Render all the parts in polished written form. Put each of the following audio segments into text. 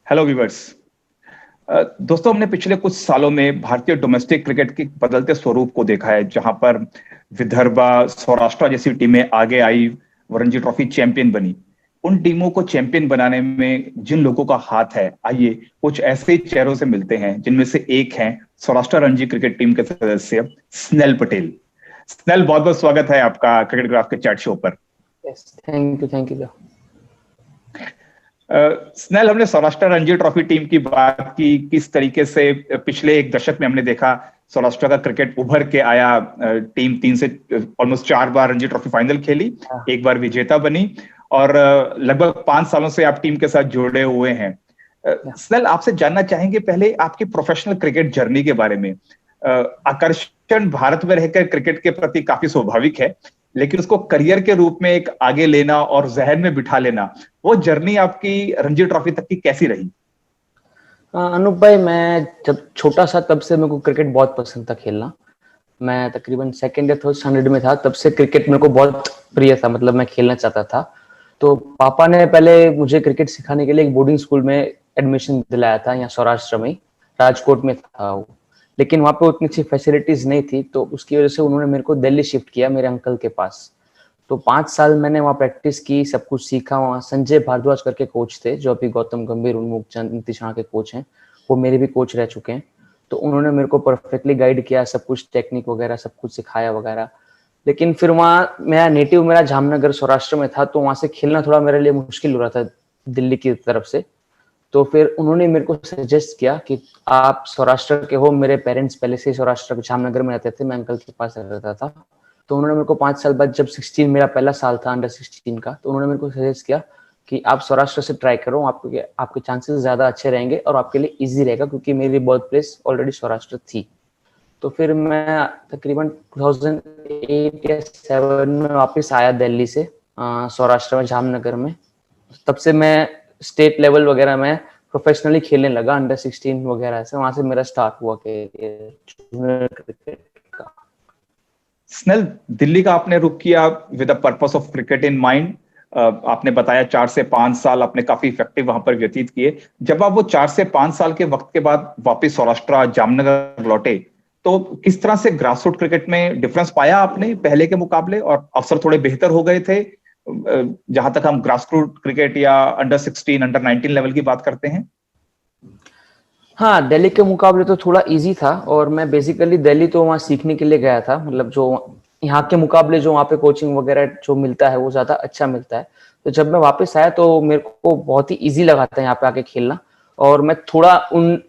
Hello viewers. दोस्तों, हमने पिछले कुछ सालों में भारतीय डोमेस्टिक क्रिकेट के बदलते स्वरूप को देखा है, जहां पर विदर्भा, सौराष्ट्र जैसी टीमें आगे आई, रणजी ट्रॉफी चैंपियन बनी। उन टीमों को चैंपियन बनाने में जिन लोगों का हाथ है, आइए कुछ ऐसे ही चेहरों से मिलते हैं, जिनमें से एक हैं सौराष्ट्र रणजी क्रिकेट टीम के सदस्य स्नेल पटेल। स्नेल, बहुत बहुत स्वागत है आपका क्रिकेट ग्राफ के चैट शो पर। Yes, thank you. स्नेल, हमने सौराष्ट्र रणजी ट्रॉफी टीम की बात की, किस तरीके से पिछले एक दशक में हमने देखा सौराष्ट्र का क्रिकेट उभर के आया। टीम 3 से ऑलमोस्ट 4 बार रणजी ट्रॉफी फाइनल खेली, एक बार विजेता बनी, और लगभग 5 सालों से आप टीम के साथ जुड़े हुए हैं। स्नेल, आपसे जानना चाहेंगे पहले आपकी प्रोफेशनल क्रिकेट जर्नी के बारे में। आकर्षण भारत में रहकर क्रिकेट के प्रति काफी स्वाभाविक है, लेकिन उसको करियर के रूप में एक आगे लेना और जहन में बिठा लेना, वो जर्नी आपकी रणजी ट्रॉफी तक की कैसी रही? अनूप भाई, मैं जब छोटा सा तब से मेरे को क्रिकेट बहुत पसंद था खेलना। मैं तकरीबन सेकेंड या थर्ड स्टैंडर्ड में था, तब से क्रिकेट मेरे को बहुत प्रिय था, मतलब मैं खेलना चाहता था। तो पापा ने पहले मुझे क्रिकेट सिखाने के लिए एक बोर्डिंग स्कूल में एडमिशन दिलाया था, यहाँ सौराष्ट्र में, राजकोट में था वो। लेकिन वहाँ पे उतनी अच्छी फैसिलिटीज नहीं थी, तो उसकी वजह से उन्होंने मेरे को दिल्ली शिफ्ट किया मेरे अंकल के पास। तो 5 साल मैंने वहाँ प्रैक्टिस की, सब कुछ सीखा। वहाँ संजय भारद्वाज करके कोच थे, जो अभी गौतम गंभीर, उन्मुख चंद, नीतीश राणा के कोच हैं, वो मेरे भी कोच रह चुके हैं। तो उन्होंने मेरे को परफेक्टली गाइड किया, सब कुछ टेक्निक वगैरह सब कुछ सिखाया वगैरह। लेकिन फिर वहाँ मेरा नेटिव, मेरा जामनगर सौराष्ट्र में था, तो वहाँ से खेलना थोड़ा मेरे लिए मुश्किल हो रहा था दिल्ली की तरफ से। तो फिर उन्होंने मेरे को सजेस्ट किया कि आप सौराष्ट्र के हो, मेरे पेरेंट्स पहले से ही सौराष्ट्र जामनगर में रहते थे, मैं अंकल के पास रहता था। तो उन्होंने मेरे को 5 साल बाद, जब 16 मेरा पहला साल था अंडर 16 का, तो उन्होंने मेरे को सजेस्ट किया कि आप सौराष्ट्र से ट्राई करो, आपके चांसेस ज्यादा अच्छे रहेंगे और आपके लिए इजी रहेगा, क्योंकि मेरी बर्थ प्लेस ऑलरेडी सौराष्ट्र थी। तो फिर मैं तकरीबन 2008 या 7 में वापस आया दिल्ली से, सौराष्ट्र में जामनगर में। तब से मैं स्टेट लेवल वगैरह में प्रोफेशनली खेलने लगा, अंडर 16 वगैरह से। वहां से मेरा स्टार्ट हुआ क्रिकेट का। स्नेल, दिल्ली का आपने रुख किया with the purpose of cricket in mind. आपने बताया 4 से 5 साल आपने काफी इफेक्टिव वहां पर व्यतीत किए। जब आप वो 4 से 5 साल के वक्त के बाद वापस सौराष्ट्र जामनगर लौटे, तो किस तरह से ग्रासरूट क्रिकेट में डिफरेंस पाया आपने पहले के मुकाबले, और अवसर थोड़े बेहतर हो गए थे जहां तक हम ग्रासरूट क्रिकेट या अंडर 16, अंडर 19 लेवल की बात करते हैं? हाँ, दिल्ली के मुकाबले तो थोड़ा इजी था, और मैं बेसिकली दिल्ली तो वहाँ सीखने के लिए गया था। मतलब जो यहाँ के मुकाबले जो वहाँ पे कोचिंग वगैरह जो मिलता है वो ज्यादा अच्छा मिलता है। तो जब मैं वापस आया तो मेरे को बहुत ही इजी लगा था यहाँ पे आके खेलना, और मैं थोड़ा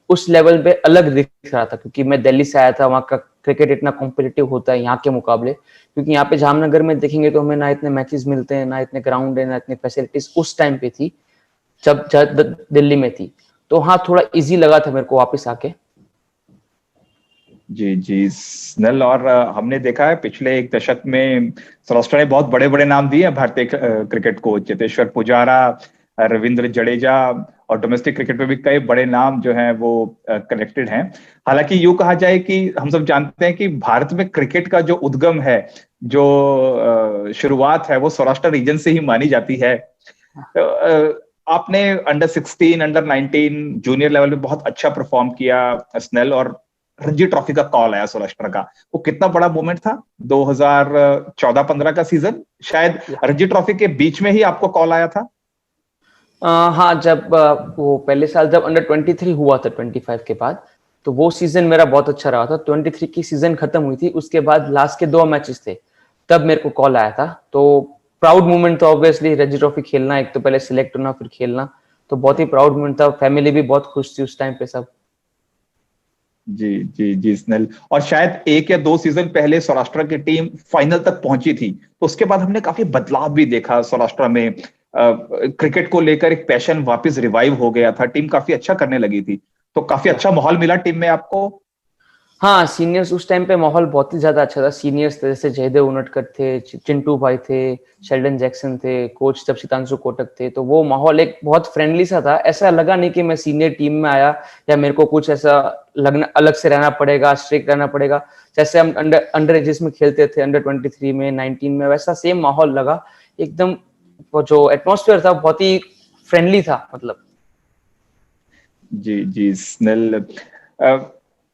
उस लेवल पे अलग दिख रहा था, क्योंकि मैं दिल्ली से आया था। वहाँ का क्रिकेट इतना कॉम्पिटिटिव होता है यहाँ के मुकाबले, क्योंकि यहाँ पे जामनगर में देखेंगे तो हमें ना इतने मैचेस मिलते हैं, ना इतने ग्राउंड है, ना इतनी फैसिलिटीज उस टाइम पे थी जब दिल्ली में थी। तो हाँ, थोड़ा इजी लगा था मेरे को वापस आके। जी जी स्नेल, और हमने देखा है पिछले एक दशक में सौराष्ट्र ने बहुत बड़े बड़े नाम दिए हैं भारतीय क्रिकेट को। चेतेश्वर पुजारा, रविंद्र जडेजा, और डोमेस्टिक क्रिकेट में भी कई बड़े नाम जो हैं वो कनेक्टेड हैं। हालांकि यूं कहा जाए कि हम सब जानते हैं कि भारत में क्रिकेट का जो उद्गम है, जो शुरुआत है, वो सौराष्ट्र रीजन से ही मानी जाती है। आपने अंडर 16, अंडर 19, जूनियर लेवल में बहुत अच्छा परफॉर्म किया स्नेल, और रणजी ट्रॉफी का कॉल आया सौराष्ट्र का। वो कितना बड़ा मोमेंट था, 2014-15 का सीजन, शायद रणजी ट्रॉफी के बीच में ही आपको कॉल आया था। हाँ, जब वो पहले साल जब अंडर 23 हुआ था 25 के बाद, तो वो सीजन मेरा बहुत अच्छा रहा था। 23 की सीजन खत्म हुई थी, उसके बाद लास्ट के 2 मैचेस थे, तब मेरे को कॉल आया था। तो प्राउड मोमेंट था ऑब्वियसली, रणजी ट्रॉफी खेलना, एक तो पहले सिलेक्ट होना फिर खेलना, तो बहुत ही प्राउड मोमेंट था। फैमिली भी बहुत खुश थी उस टाइम पे सब। जी जी जी स्नेल, और शायद 1 या 2 सीजन पहले सौराष्ट्र की टीम फाइनल तक पहुंची थी, तो उसके बाद हमने काफी बदलाव भी देखा सौराष्ट्र में। क्रिकेट को लेकर एक पैशन वापस रिवाइव हो गया था, टीम काफी अच्छा करने लगी थी। तो काफी अच्छा माहौल मिला टीम में आपको? हाँ, सीनियर्स उस टाइम पे माहौल बहुत ही ज्यादा अच्छा था। सीनियर्स जैसे जयदेव उनटकर थे, चिंटू भाई थे, शेल्डन जैक्सन थे, कोच जब सितांशु कोटक थे, तो वो माहौल एक बहुत फ्रेंडली सा था। ऐसा लगा नहीं कि मैं सीनियर टीम में आया या मेरे को कुछ ऐसा लगना, अलग से रहना पड़ेगा, स्ट्रिक्ट रहना पड़ेगा। जैसे हम अंडर एजेस में खेलते थे, अंडर 23 में, 19 में, वैसा सेम माहौल लगा एकदम। वो जो एटमोस्फेयर था बहुत ही फ्रेंडली था, मतलब। जी जी स्नेल,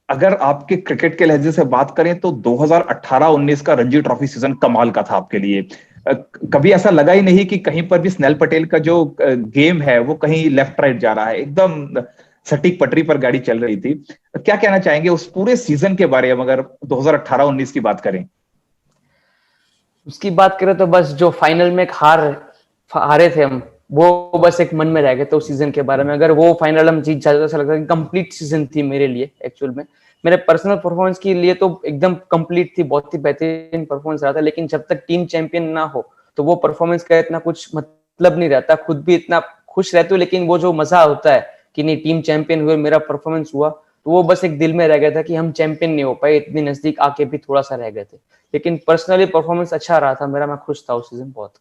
अगर आपके क्रिकेट के लहजे से बात करें तो 2018-19 का रणजी ट्रॉफी सीजन कमाल का था आपके लिए। कभी ऐसा लगा ही नहीं कि कहीं पर भी स्नेल पटेल का जो गेम है वो कहीं लेफ्ट राइट जा रहा है, एकदम सटीक पटरी पर गाड़ी चल रही थी। क्या कहना चाहेंगे उस पूरे सीजन के बारे में अगर 2018-19 की बात करें? उसकी बात करें तो बस जो फाइनल में एक हारे थे हम, वो बस एक मन में रह गए थे उस सीजन के बारे में। अगर वो फाइनल हम जीत जाते तो ऐसा लगता है कि कंप्लीट सीजन थी मेरे लिए। एक्चुअल में मेरे पर्सनल परफॉर्मेंस के लिए तो एकदम कंप्लीट थी, बहुत ही बेहतरीन परफॉर्मेंस रहा था, लेकिन जब तक टीम चैंपियन ना हो तो वो परफॉर्मेंस का इतना कुछ मतलब नहीं रहता। खुद भी इतना खुश रहते हो, लेकिन वो जो मजा होता है कि नहीं टीम चैंपियन हुए, मेरा परफॉर्मेंस हुआ, तो वो बस एक दिल में रह गया था कि हम चैंपियन नहीं हो पाए, इतनी नजदीक आके भी थोड़ा सा रह गए थे। लेकिन पर्सनली परफॉर्मेंस अच्छा रहा था मेरा, मैं खुश था उस सीजन बहुत।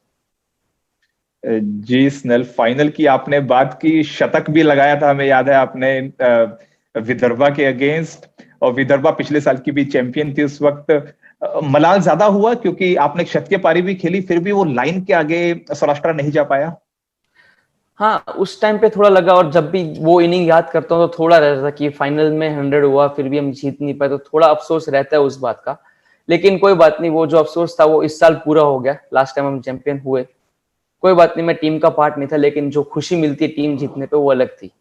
जी स्नेल, फाइनल की आपने बात की, शतक भी लगाया था, हमें याद है आपने विदर्भा के अगेंस्ट। और विदर्भा पिछले साल की भी चैंपियन थी उस वक्त। मलाल ज्यादा हुआ क्योंकि आपने शतकीय पारी भी खेली, फिर भी वो लाइन के आगे सौराष्ट्र नहीं जा पाया। हाँ, उस टाइम पे थोड़ा लगा, और जब भी वो इनिंग याद करता हूँ तो थोड़ा रहता था कि फाइनल में 100 हुआ फिर भी हम जीत नहीं पाए, तो थोड़ा अफसोस रहता है उस बात का। लेकिन कोई बात नहीं, वो जो अफसोस था वो इस साल पूरा हो गया, लास्ट टाइम हम चैंपियन हुए। कोई बात नहीं, मैं टीम का पार्ट नहीं था, लेकिन जो खुशी मिलती है टीम जीतने पे वो अलग थी।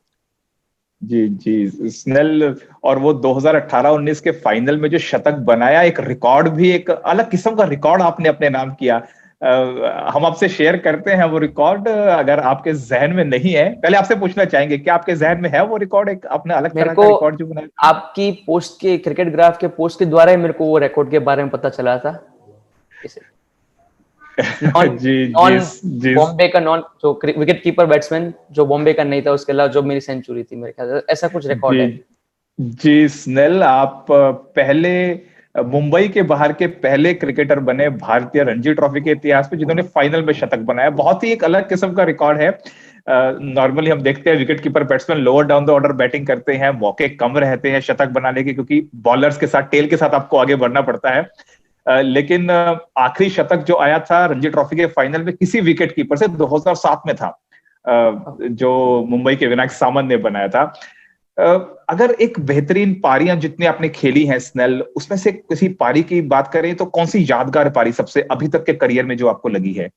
जी जी स्नेल, और वो 2018-19 के फाइनल में जो शतक बनाया, एक रिकॉर्ड भी, एक अलग किस्म का रिकॉर्ड आपने अपने नाम किया। हम आपसे शेयर करते हैं वो रिकॉर्ड, अगर आपके जहन में नहीं है। पहले आपसे पूछना चाहेंगे क्या आपके जहन में है वो रिकॉर्ड, एक आपने अलग मेरे तरह को का रिकॉर्ड जो बनाया था? आपकी पोस्ट के, क्रिकेट ग्राफ के पोस्ट के द्वारा ही मेरे को वो रिकॉर्ड के बारे में पता चला था। इसे नॉन जी जी नॉन जी बॉम्बे का नॉन जो विकेट कीपर बैट्समैन जो बॉम्बे का नहीं था, उसके अलावा जो मेरी सेंचुरी थी, मेरे ख्याल से ऐसा कुछ रिकॉर्ड जी है। जी स्नेल, आप पहले मुंबई के बाहर के पहले क्रिकेटर बने भारतीय रणजी ट्रॉफी के इतिहास में जिन्होंने फाइनल में शतक बनाया। बहुत ही एक अलग किस्म का रिकॉर्ड है। नॉर्मली हम देखते हैं wicket keeper batsman lower down the order batting करते हैं, मौके कम रहते हैं शतक बनाने के, क्योंकि बॉलर्स के साथ टेल के साथ आपको आगे बढ़ना पड़ता है। लेकिन आखिरी शतक जो आया था रणजी ट्रॉफी के फाइनल में किसी विकेट कीपर से 2007 में था, जो मुंबई के विनायक सामंत ने बनाया था। अगर एक बेहतरीन पारियां जितनी आपने खेली हैं स्नेल, उसमें से किसी पारी की बात करें तो कौन सी यादगार पारी सबसे अभी तक के करियर में जो आपको लगी है?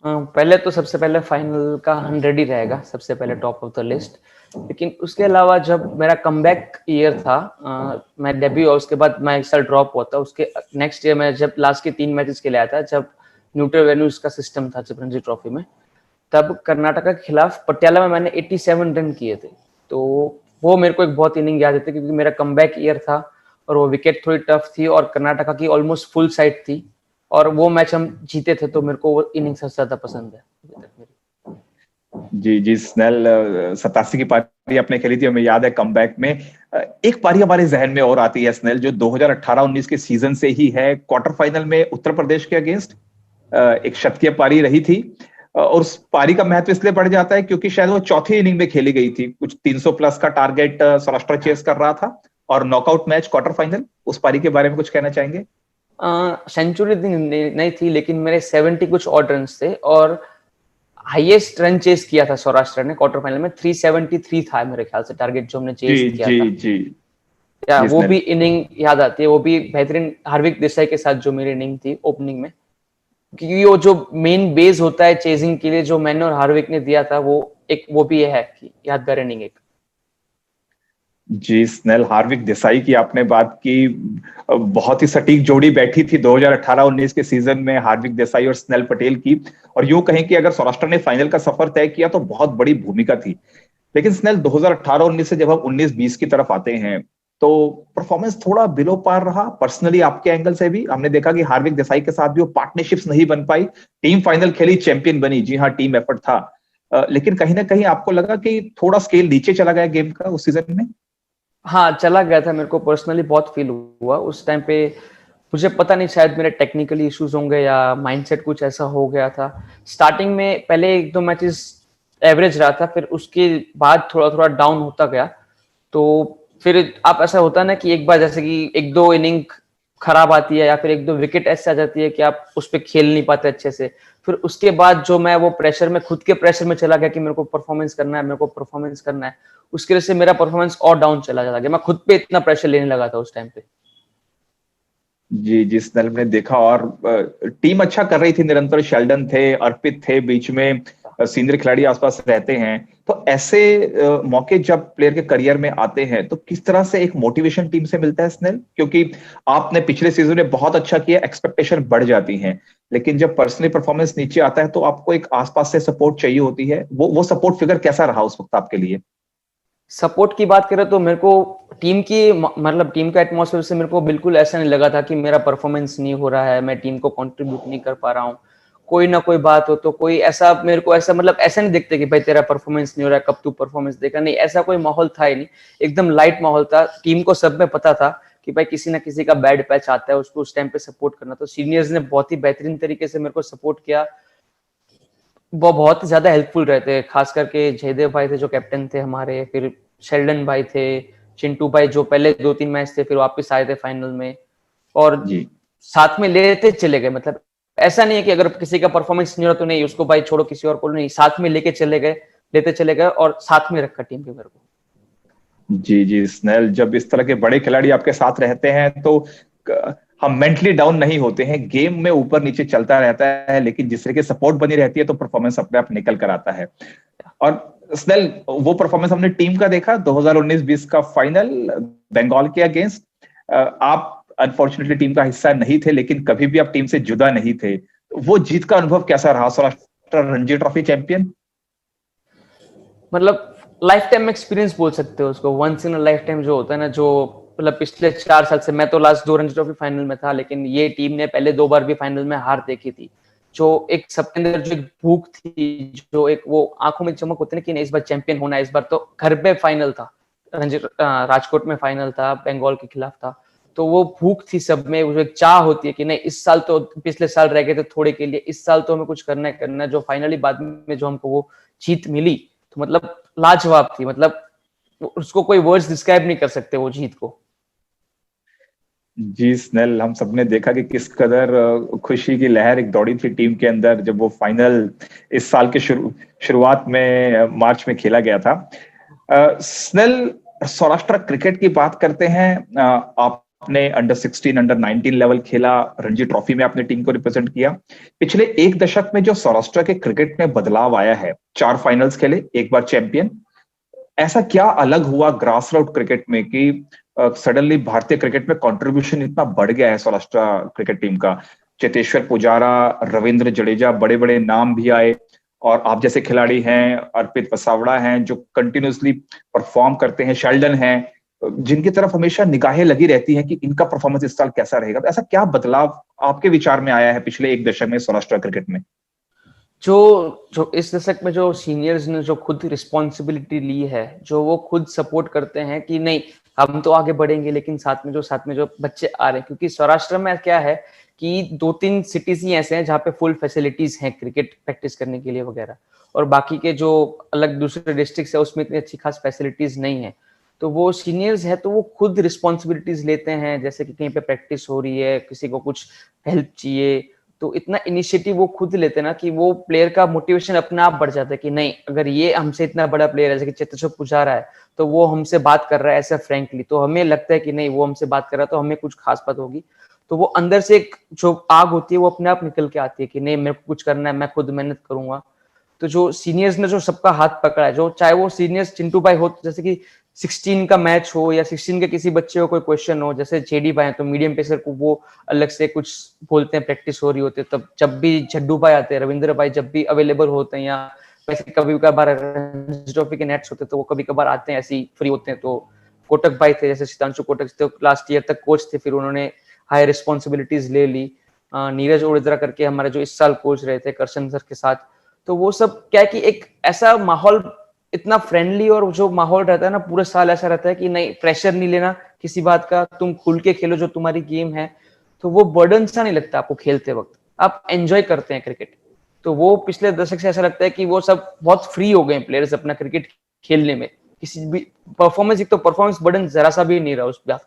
पहले तो सबसे पहले फाइनल का 100 ही रहेगा, सबसे पहले टॉप ऑफ द लिस्ट। लेकिन उसके अलावा जब मेरा कमबैक ईयर था, मैं डेब्यू हुआ उसके बाद मैं एक साल ड्रॉप हुआ था, उसके नेक्स्ट ईयर मैं जब लास्ट के 3 मैचेस के लिए आया था, जब न्यूट्रल वेन्यूज का सिस्टम था जब रणजी ट्रॉफी में, तब कर्नाटका के खिलाफ पटियाला में मैंने 87 रन किए थे। तो वो मेरे को एक बहुत इनिंग याद आती है, क्योंकि मेरा कमबैक ईयर था और वो विकेट थोड़ी टफ थी और कर्नाटका की ऑलमोस्ट फुल साइड थी, और वो मैच हम जीते थे, तो मेरे को वो इनिंग सबसे ज्यादा पसंद है। जी जी स्नेल, 87 की पारी आपने खेली थी, हमें याद है कमबैक में। एक पारी हमारे जहन में और आती है स्नेल, जो 2018-19 के सीजन से ही है, क्वार्टर फाइनल में उत्तर प्रदेश के अगेंस्ट एक शतकीय पारी रही थी। और उस पारी का महत्व इसलिए बढ़ जाता है क्योंकि शायद वो चौथी इनिंग में खेली गई थी, कुछ 300 प्लस का टारगेट सौराष्ट्र चेस कर रहा था, और नॉकआउट मैच क्वार्टर फाइनल। उस पारी के बारे में कुछ कहना चाहेंगे? सेंचुरी नहीं थी, लेकिन मेरे 70 कुछ ऑड रन थे, और हाईएस्ट रन चेस किया था सौराष्ट्र ने क्वार्टर फाइनल में, 373 था मेरे ख्याल से टारगेट जो हमने जी चेस किया जी था। जी या जी वो भी स्नेल। इनिंग याद आती है, वो भी बेहतरीन हार्विक देसाई के साथ जो मेरी इनिंग थी ओपनिंग में, क्योंकि वो जो मेन बेस होता है चेजिंग के लिए जो मैंने और हार्विक ने दिया था, वो एक वो भी है कि यादगार इनिंग एक। जी स्नेल, हार्विक देसाई की आपने बात की, बहुत ही सटीक जोड़ी बैठी थी 2018-19 के सीजन में, हार्दिक देसाई और स्नेल पटेल की। और यूं कहें कि अगर सौराष्ट्र ने फाइनल का सफर तय किया तो बहुत बड़ी भूमिका थी। लेकिन स्नेल, 2018-19 से जब हम 19-20 की तरफ आते हैं तो परफॉर्मेंस थोड़ा बिलो पार रहा। पर्सनली आपके एंगल से भी हमने देखा कि हार्दिक देसाई के साथ भी वो पार्टनरशिप्स नहीं बन पाई। टीम फाइनल खेली, चैंपियन बनी, जी हाँ, टीम एफर्ट था। लेकिन कहीं ना कहीं आपको लगा कि थोड़ा स्केल नीचे चला गया गेम का उस सीजन में? हाँ, चला गया था, मेरे को पर्सनली बहुत फील हुआ उस टाइम पे। मुझे पता नहीं, शायद मेरे टेक्निकली इश्यूज होंगे या माइंडसेट कुछ ऐसा हो गया था। स्टार्टिंग में पहले 1-2 मैचेस एवरेज रहा था, फिर उसके बाद थोड़ा थोड़ा डाउन होता गया। तो फिर आप, ऐसा होता है ना कि एक बार जैसे कि 1-2 इनिंग खराब आती है या फिर 1-2 विकेट ऐसे आ जाती है कि आप उस पर खेल नहीं पाते अच्छे से, फिर उसके बाद जो मैं वो प्रेशर में, खुद के प्रेशर में चला गया कि मेरे को परफॉर्मेंस करना है, मेरे को परफॉर्मेंस करना है, उसकी वजह से मेरा परफॉर्मेंस और डाउन चला जाता गया। मैं खुद पे इतना प्रेशर लेने लगा था उस टाइम पे। जी, जिस दल ने देखा, और टीम अच्छा कर रही थी, निरंतर शेल्डन थे, अर्पित थे बीच में, सीनियर खिलाड़ी आसपास रहते हैं। तो ऐसे मौके जब प्लेयर के करियर में आते हैं तो किस तरह से एक मोटिवेशन टीम से मिलता है स्नेल? क्योंकि आपने पिछले सीजन में बहुत अच्छा किया, एक्सपेक्टेशन बढ़ जाती हैं, लेकिन जब पर्सनली परफॉर्मेंस नीचे आता है तो आपको एक आसपास से सपोर्ट चाहिए होती है। वो सपोर्ट फिगर कैसा रहा उस वक्त आपके लिए? सपोर्ट की बात करें तो मेरे को टीम की, मतलब टीम का एटमॉस्फेयर से मेरे को बिल्कुल ऐसा नहीं लगा था कि मेरा परफॉर्मेंस नहीं हो रहा है, मैं टीम को कंट्रीब्यूट नहीं कर पा रहा हूँ। कोई ना कोई बात हो तो कोई ऐसा मेरे को ऐसा, मतलब ऐसा नहीं देखते कि भाई तेरा परफॉर्मेंस नहीं हो रहा है, कब तू परफॉर्मेंस देगा, नहीं, ऐसा कोई माहौल था ही नहीं। एकदम लाइट माहौल था। टीम को सब में पता था कि भाई किसी ना किसी का बैड पैच आता है, उसको उस टाइम पे सपोर्ट करना। तो सीनियर्स ने बहुत ही बेहतरीन तरीके से मेरे को सपोर्ट किया। वो बहुत ज्यादा हेल्पफुल रहते हैं, खास करके जयदेव भाई थे जो कैप्टन थे हमारे, फिर शेल्डन भाई थे, चिंटू भाई जो पहले 2-3 मैच थे फिर वापस आए थे फाइनल में, और जी साथ में लेते चले गए। मतलब ऐसा नहीं है कि अगर किसी का परफॉर्मेंस नहीं हो रहा तो नहीं उसको भाई छोड़ो किसी और को, नहीं, साथ में लेके चले गए, लेते चले गए और साथ में रखा टीम के मेरे को। जी जी स्नेल, जब इस तरह के बड़े खिलाड़ी आपके साथ रहते हैं तो हम मेंटली डाउन नहीं होते हैं। गेम में ऊपर नीचे चलता रहता है, लेकिन जिस तरह की सपोर्ट बनी रहती है तो परफॉर्मेंस अपने आप निकल कर आता है। और स्नेल, वो परफॉर्मेंस हमने टीम का देखा 2019-20 का फाइनल बंगाल के अगेंस्ट। आप अनफॉर्चुनेटली टीम का हिस्सा नहीं थे, लेकिन कभी भी आप टीम से जुदा नहीं थे। वो जीत का अनुभव कैसा रहा? Saurashtra Ranji trophy champion. मतलब लाइफ टाइम एक्सपीरियंस बोल सकते हो उसको, वंस इन लाइफ टाइम जो होता है ना, जो मतलब पिछले 4 साल से, मैं तो लास्ट 2 रणजी ट्रॉफी फाइनल में था, लेकिन ये टीम ने पहले 2 बार भी फाइनल में हार देखी थी। जो एक सबके अंदर जो एक भूख थी, जो एक वो आंखों में चमक होती है ना कि नहीं इस बार चैंपियन होना है, इस बार तो घर पे फाइनल था, राजकोट में फाइनल था, बंगाल के खिलाफ था। तो वो भूख थी सब में, वो जो एक चाह होती है कि नहीं इस साल तो, पिछले साल रह गए थे थोड़े के लिए, इस साल तो हमें कुछ करना है, करना है। जो फाइनली बाद में जो हमको वो जीत मिली, तो मतलब लाजवाब थी। मतलब उसको कोई वर्ड्स डिस्क्राइब नहीं कर सकते वो जीत को। जी स्नेल, हम सबने देखा कि किस कदर खुशी की लहर एक दौड़ी थी टीम के अंदर जब वो फाइनल इस साल के शुरुआत में मार्च में खेला गया था। स्नेल, सौराष्ट्र क्रिकेट की बात करते हैं। आपने अंडर 16, अंडर 19 लेवल खेला, रणजी ट्रॉफी में आपने टीम को रिप्रेजेंट किया। पिछले एक दशक में जो सौराष्ट्र के क्रिकेट में बदलाव आया है, 4 फाइनल्स खेले, एक बार चैंपियन, ऐसा क्या अलग हुआ ग्रास रूट क्रिकेट में कि सडनली भारतीय क्रिकेट में कंट्रीब्यूशन इतना बढ़ गया है सौराष्ट्र क्रिकेट टीम का? चेतेश्वर पुजारा, रविंद्र जडेजा, बड़े बड़े नाम भी आए, और आप जैसे खिलाड़ी हैं, अर्पित वसावड़ा हैं जो कंटिन्यूसली परफॉर्म करते हैं, शेल्डन हैं जिनकी तरफ हमेशा निगाहें लगी रहती हैं कि इनका परफॉर्मेंस इस साल कैसा रहेगा। तो ऐसा क्या बदलाव आपके विचार में आया है पिछले एक दशक में सौराष्ट्र क्रिकेट में? जो जो इस दशक में जो सीनियर्स ने जो खुद रिस्पॉन्सिबिलिटी ली है, जो वो खुद सपोर्ट करते हैं कि नहीं हम तो आगे बढ़ेंगे, लेकिन साथ में जो बच्चे आ रहे हैं, क्योंकि सौराष्ट्र में क्या है कि 2-3 सिटीज ही ऐसे हैं जहाँ पे फुल फैसिलिटीज हैं क्रिकेट प्रैक्टिस करने के लिए वगैरह, और बाकी के जो अलग दूसरे डिस्ट्रिक्ट है उसमें इतनी अच्छी खास फैसिलिटीज नहीं है। तो वो सीनियर्स है तो वो खुद रिस्पॉन्सिबिलिटीज लेते हैं, जैसे कि कहीं पे प्रैक्टिस हो रही है, किसी को कुछ हेल्प चाहिए, तो इतना इनिशिएटिव वो खुद लेते हैं ना कि वो प्लेयर का मोटिवेशन अपने आप बढ़ जाता है कि नहीं अगर ये हमसे इतना बड़ा प्लेयर है, जैसे कि चेतेश्वर पुजारा है, तो वो हमसे बात कर रहा है ऐसा फ्रैंकली, तो हमें लगता है कि नहीं वो हमसे बात कर रहा है तो हमें कुछ खास बात होगी। तो वो अंदर से एक जो आग होती है वो अपने आप निकल के आती है कि नहीं मेरे को कुछ करना है, मैं खुद मेहनत करूंगा। तो जो सीनियर्स ने जो सबका हाथ पकड़ा है, जो चाहे वो सीनियर्स चिंटू भाई हो, जैसे कि 16 का मैच हो या 16 के किसी बच्चे को कोई क्वेश्चन हो, जैसे जेडी भाई तो मीडियम पेसर को वो अलग से कुछ बोलते हैं, प्रैक्टिस हो रही होती है, तब जब भी झड्डू भाई आते हैं, रविंद्र भाई जब भी अवेलेबल होते हैं, या वैसे कभी कभार ट्रॉफी के नेट्स होते हैं तो वो कभी कभार आते हैं ऐसे ही फ्री होते हैं। तो कोटक भाई थे, जैसे सितांशु कोटक थे, लास्ट ईयर तक कोच थे, फिर उन्होंने हाई रिस्पॉन्सिबिलिटीज ले ली। नीरज ओडेद्रा करके हमारे जो इस साल कोच रहे थे करशन सर के साथ, तो वो सब क्या है कि एक ऐसा माहौल इतना फ्रेंडली, और जो माहौल रहता है ना पूरे साल ऐसा रहता है कि नहीं प्रेशर नहीं लेना किसी बात का, तुम खुल के खेलो जो तुम्हारी गेम है, तो वो बर्डन सा नहीं लगता आपको खेलते वक्त, आप एंजॉय करते हैं क्रिकेट। तो वो पिछले दशक से ऐसा लगता है कि वो सब बहुत फ्री हो गए प्लेयर्स अपना क्रिकेट खेलने में, किसी भी परफॉर्मेंस, एक तो परफॉर्मेंस बर्डन जरा सा भी नहीं रहा उस पर।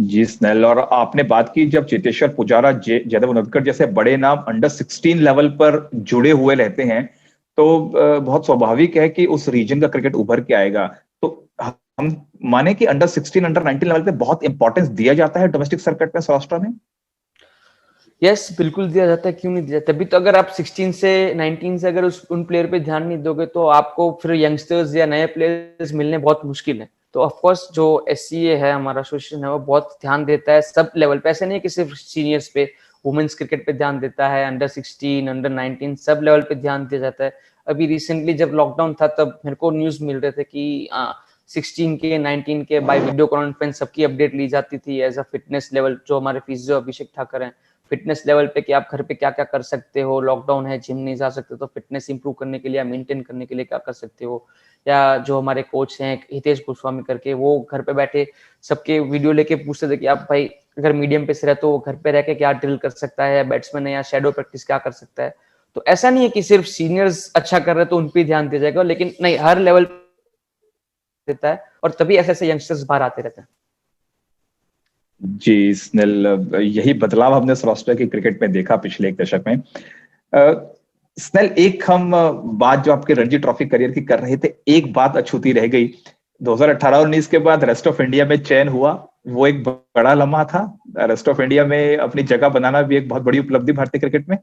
जी स्नेल, और आपने बात की जब चेतेश्वर पुजारा, जयदेव उनडकट जैसे बड़े नाम अंडर 16 लेवल पर जुड़े हुए रहते हैं, तो बहुत स्वाभाविक है कि उस रीजन का क्रिकेट उभर के आएगा। तो हम माने कि अंडर 16, अंडर 19 लेवल पे बहुत इंपॉर्टेंस दिया जाता है डोमेस्टिक सर्किट में सौराष्ट्र में। यस, बिल्कुल दिया जाता है, क्यों नहीं दिया जाता। तभी तो अगर आप 16 से 19 से अगर उन प्लेयर पे ध्यान नहीं दोगे तो आपको फिर यंगस्टर्स या नए प्लेयर्स मिलने बहुत मुश्किल है। तो ऑफ कोर्स जो SCA है, हमारा एसोसिएशन है, वो बहुत ध्यान देता है सब लेवल पे। ऐसे नहीं है कि सिर्फ सीनियर्स पे, वुमेन्स क्रिकेट पे ध्यान देता है, अंडर 16, अंडर 19 सब लेवल पे ध्यान दिया जाता है। अभी रिसेंटली जब लॉकडाउन था तब मेरे को न्यूज मिल रहे थे कि 16 के 19 के बाय वीडियो कॉन्फ्रेंस सबकी अपडेट ली जाती थी एज अ फिटनेस लेवल। जो हमारे फिजियो अभिषेक ठाकर हैं, फिटनेस लेवल पे कि आप घर पे क्या क्या कर सकते हो, लॉकडाउन है, जिम नहीं जा सकते तो फिटनेस इंप्रूव करने के लिए, मेंटेन करने के लिए क्या कर सकते हो। या जो हमारे कोच हैं हितेश गोस्वामी करके, वो घर पे बैठे सबके वीडियो लेके पूछते थे कि आप भाई अगर मीडियम पे से रहे तो घर पे रह के क्या ड्रिल कर सकता है, बैट्समैन है या शेडो प्रैक्टिस क्या कर सकता है। तो ऐसा नहीं है कि सिर्फ सीनियर्स अच्छा कर रहे तो उन पे ध्यान दिया जाएगा, लेकिन नहीं, हर लेवल देता है और तभी ऐसे ऐसे यंगस्टर्स बाहर आते रहते हैं। जी स्नेल, यही बदलाव हमने सौराष्ट्र की क्रिकेट में देखा पिछले एक दशक में। स्नेल, एक हम बात जो आपके रणजी ट्रॉफी करियर की कर रहे थे, एक बात अछूती रह गई। 2018-19 के बाद रेस्ट ऑफ इंडिया में चयन हुआ, वो एक बड़ा लम्हा था। रेस्ट ऑफ इंडिया में अपनी जगह बनाना भी एक बहुत बड़ी उपलब्धि भारतीय क्रिकेट में।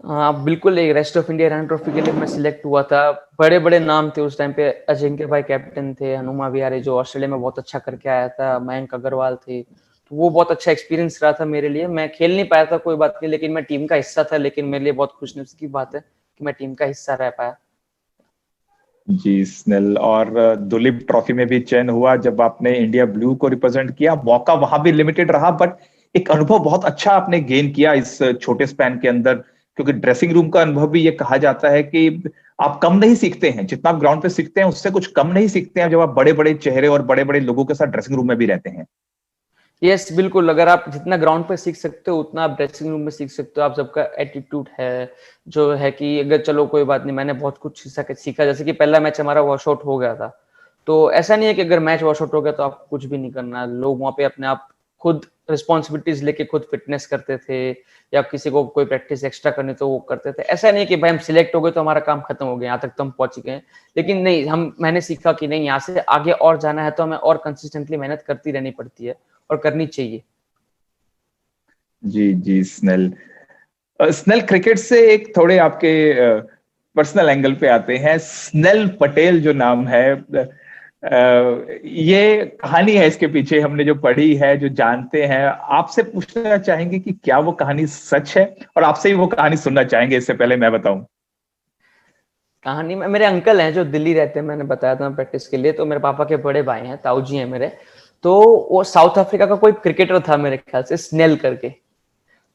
हाँ बिल्कुल, एक rest of India run trophy के लिए मैं सिलेक्ट हुआ था। बड़े बड़े नाम थे उस टाइम पे, अजिंक्य भाई कैप्टन थे, हनुमा विहारी जो ऑस्ट्रेलिया में बहुत अच्छा करके आया था, मयंक अग्रवाल थे। तो वो बहुत अच्छा एक्सपीरियंस रहा था मेरे लिए। मैं खेल नहीं पाया था, कोई बात नहीं, लेकिन मैं टीम का हिस्सा था, लेकिन मेरे लिए बहुत खुशनसीबी की बात है कि मैं टीम का हिस्सा रह पाया। जी स्नेल, और दुलीप ट्रॉफी में भी चयन हुआ जब आपने इंडिया ब्लू को रिप्रेजेंट किया। मौका वहां भी लिमिटेड रहा, बट एक अनुभव बहुत अच्छा आपने गेन किया इस छोटे स्पैन के अंदर। क्योंकि ड्रेसिंग रूम का अनुभव भी ये कहा जाता है कि आप कम नहीं सीखते हैं, जितना आप ग्राउंड पे सीखते हैं उससे कुछ कम नहीं सीखते हैं जब आप बड़े बड़े चेहरे और बड़े बड़े लोगों के साथ ड्रेसिंग रूम में भी रहते हैं। यस बिल्कुल, अगर आप जितना ग्राउंड पे सीख सकते हो उतना आप ड्रेसिंग रूम में सीख सकते हो। आप सबका एटीट्यूड है जो है कि अगर चलो कोई बात नहीं, मैंने बहुत कुछ सीखा। जैसे कि पहला मैच हमारा वॉश आउट हो गया था, तो ऐसा नहीं है कि अगर मैच वॉश आउट हो गया तो आपको कुछ भी नहीं करना। लोग वहां पे अपने आप खुद रिस्पॉन्सिबिलिटीज लेके खुद फिटनेस करते थे, या किसी को कोई प्रैक्टिस एक्स्ट्रा करनी तो वो करते थे। ऐसा नहीं कि भाई हम सिलेक्ट हो गए तो हमारा काम खत्म हो गया, यहाँ तक तो हम पहुंच गए। लेकिन नहीं, मैंने सीखा कि नहीं, यहाँ से आगे और जाना है तो हमें और कंसिस्टेंटली मेहनत करती रहनी पड़ती है और करनी चाहिए। जी जी स्नेल, स्नेल क्रिकेट से एक थोड़े आपके पर्सनल एंगल पे आते हैं। स्नेल पटेल जो नाम है, ये कहानी है इसके पीछे, हमने जो पढ़ी है, जो जानते हैं, आपसे पूछना चाहेंगे कि क्या वो कहानी सच है, और आपसे ही वो कहानी सुनना चाहेंगे। इससे पहले मैं बताऊं, कहानी में मेरे अंकल हैं जो दिल्ली रहते हैं, मैंने बताया था प्रैक्टिस के लिए। तो मेरे पापा के बड़े भाई हैं, ताऊ जी हैं मेरे। तो वो साउथ अफ्रीका का कोई क्रिकेटर था मेरे ख्याल से, स्नेल करके।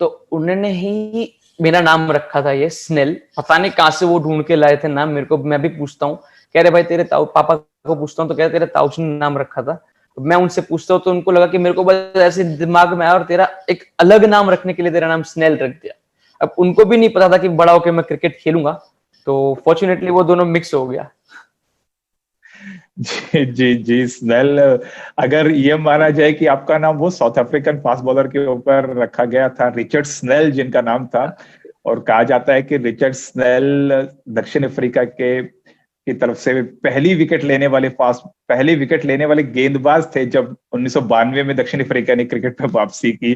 तो उन्होंने ही मेरा नाम रखा था ये स्नेल। पता नहीं कहाँ से वो ढूंढ के लाए थे नाम, मेरे को मैं भी पूछता हूँ। कह रहे भाई तेरे ताऊ, पापा को पूछता हूँ तो कह रहे तेरे ताऊ जी ने नाम रखा था। तो मैं उनसे पूछता हूँ तो उनको लगा कि मेरे को बस ऐसे दिमाग में आया और तेरा एक अलग नाम रखने के लिए तेरा नाम स्नेल रख दिया। अब उनको भी नहीं पता था कि बड़ा होकर मैं क्रिकेट खेलूंगा, तो फॉर्चुनेटली वो दोनों मिक्स हो गया। जी जी जी स्नेल, अगर ये माना जाए कि आपका नाम वो साउथ अफ्रीकन फास्ट बॉलर के ऊपर रखा गया था, रिचर्ड स्नेल जिनका नाम था, और कहा जाता है कि रिचर्ड स्नेल दक्षिण अफ्रीका के की तरफ से पहली विकेट लेने वाले गेंदबाज थे जब 1992 में दक्षिण अफ्रीका ने क्रिकेट में वापसी की।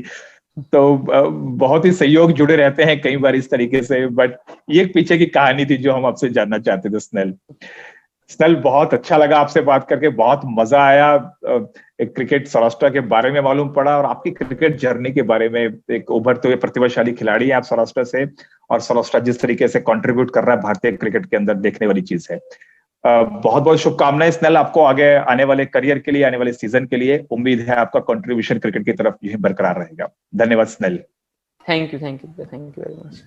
तो बहुत ही सहयोग जुड़े रहते हैं कई बार इस तरीके से, बट ये पीछे की कहानी थी जो हम आपसे जानना चाहते थे स्नेल। स्नेल, बहुत अच्छा लगा आपसे बात करके, बहुत मजा आया। एक क्रिकेट सौराष्ट्र के बारे में मालूम पड़ा और आपकी क्रिकेट जर्नी के बारे में। एक उभरते हुए प्रतिभाशाली खिलाड़ी हैं आप सौराष्ट्र से, और सौराष्ट्र जिस तरीके से कंट्रीब्यूट कर रहा है भारतीय क्रिकेट के अंदर, देखने वाली चीज है। बहुत बहुत शुभकामनाएं स्नेल आपको आगे आने वाले करियर के लिए, आने वाले सीजन के लिए। उम्मीद है आपका कंट्रीब्यूशन क्रिकेट की तरफ यही बरकरार रहेगा। धन्यवाद Snell. Thank you, thank you, thank you very much.